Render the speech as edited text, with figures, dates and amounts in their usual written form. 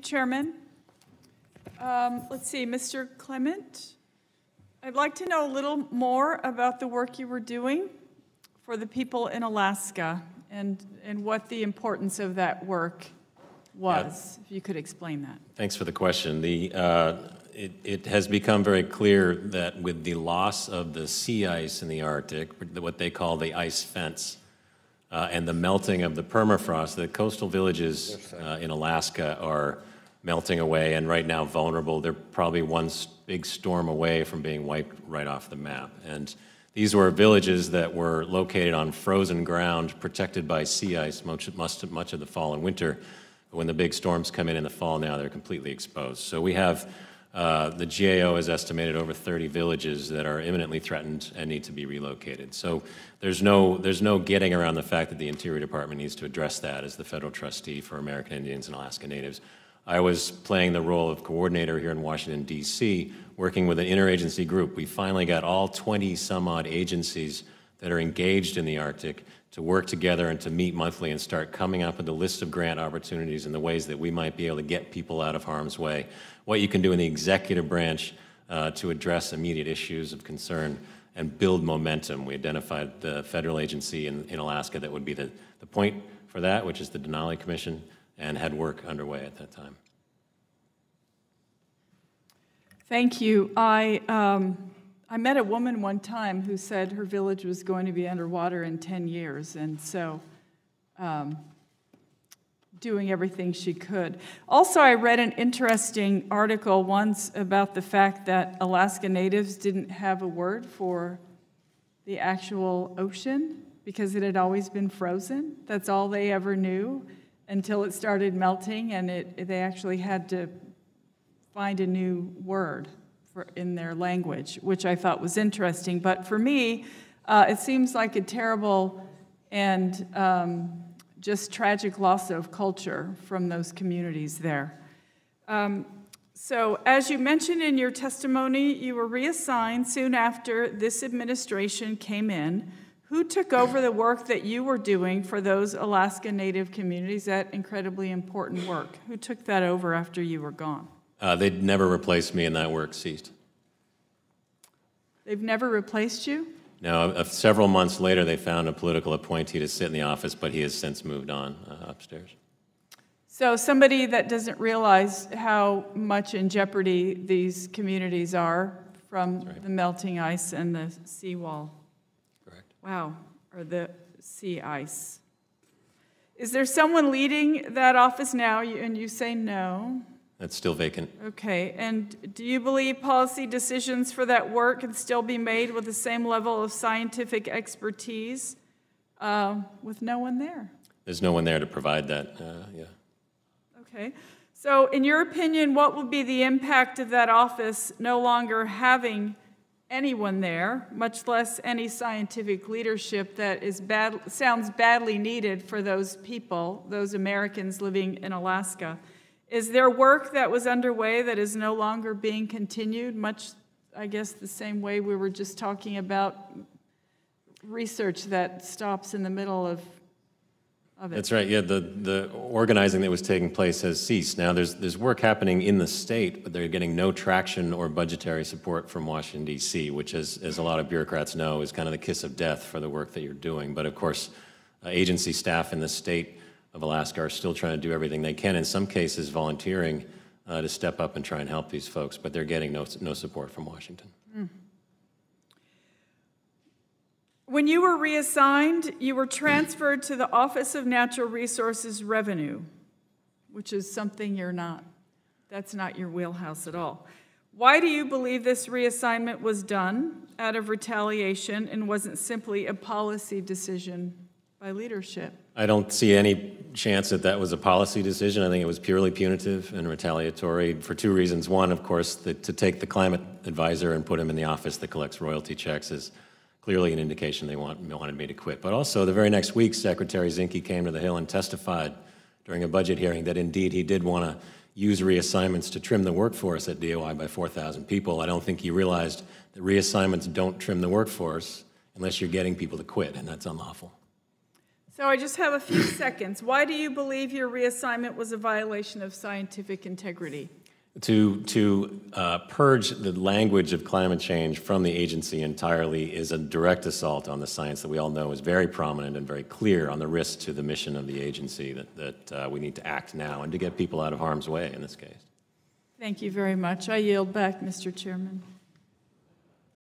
Chairman. Let's see, Mr. Clement, I'd like to know a little more about the work you were doing for the people in Alaska and what the importance of that work was, if you could explain that. Thanks for the question. It has become very clear that with the loss of the sea ice in the Arctic, what they call the ice fence, and the melting of the permafrost, the coastal villages in Alaska are melting away and right now vulnerable. They're probably one big storm away from being wiped right off the map. And these were villages that were located on frozen ground, protected by sea ice much of the fall and winter. But when the big storms come in the fall now, they're completely exposed. So we have, the GAO has estimated over 30 villages that are imminently threatened and need to be relocated. So there's no getting around the fact that the Interior Department needs to address that as the federal trustee for American Indians and Alaska Natives. I was playing the role of coordinator here in Washington, D.C., working with an interagency group. We finally got all 20-some-odd agencies that are engaged in the Arctic to work together and to meet monthly and start coming up with a list of grant opportunities and the ways that we might be able to get people out of harm's way, what you can do in the executive branch to address immediate issues of concern and build momentum. We identified the federal agency in Alaska that would be the point for that, which is the Denali Commission, and had work underway at that time. Thank you. I met a woman one time who said her village was going to be underwater in 10 years, and so doing everything she could. Also, I read an interesting article once about the fact that Alaska Natives didn't have a word for the actual ocean because it had always been frozen. That's all they ever knew until it started melting, and they actually had to find a new word in their language, which I thought was interesting. But for me, it seems like a terrible and just tragic loss of culture from those communities there. So as you mentioned in your testimony, you were reassigned soon after this administration came in. Who took over the work that you were doing for those Alaska Native communities, that incredibly important work? Who took that over after you were gone? They'd never replaced me, and that work ceased. They've never replaced you? No, several months later, they found a political appointee to sit in the office, but he has since moved on upstairs. So somebody that doesn't realize how much in jeopardy these communities are from the melting ice and the seawall. Correct. Wow, or the sea ice. Is there someone leading that office now, and you say no? That's still vacant. Okay, and do you believe policy decisions for that work can still be made with the same level of scientific expertise with no one there? There's no one there to provide that, yeah. Okay, so in your opinion, what will be the impact of that office no longer having anyone there, much less any scientific leadership that is sounds badly needed for those people, those Americans living in Alaska? Is there work that was underway that is no longer being continued, much, I guess, the same way we were just talking about research that stops in the middle of it? That's right, yeah, the organizing that was taking place has ceased. Now there's work happening in the state, but they're getting no traction or budgetary support from Washington, D.C., which, as a lot of bureaucrats know, is kind of the kiss of death for the work that you're doing. But of course, agency staff in the state of Alaska are still trying to do everything they can, in some cases volunteering to step up and try and help these folks, but they're getting no support from Washington. Mm. When you were reassigned, you were transferred to the Office of Natural Resources Revenue, which is something you're not. That's not your wheelhouse at all. Why do you believe this reassignment was done out of retaliation and wasn't simply a policy decision by leadership? I don't see any chance that that was a policy decision. I think it was purely punitive and retaliatory for two reasons. One, of course, to take the climate advisor and put him in the office that collects royalty checks is clearly an indication they wanted me to quit. But also, the very next week, Secretary Zinke came to the Hill and testified during a budget hearing that indeed he did want to use reassignments to trim the workforce at DOI by 4,000 people. I don't think he realized that reassignments don't trim the workforce unless you're getting people to quit, and that's unlawful. So I just have a few seconds. Why do you believe your reassignment was a violation of scientific integrity? To purge the language of climate change from the agency entirely is a direct assault on the science that we all know is very prominent and very clear on the risk to the mission of the agency that we need to act now and to get people out of harm's way in this case. Thank you very much. I yield back, Mr. Chairman.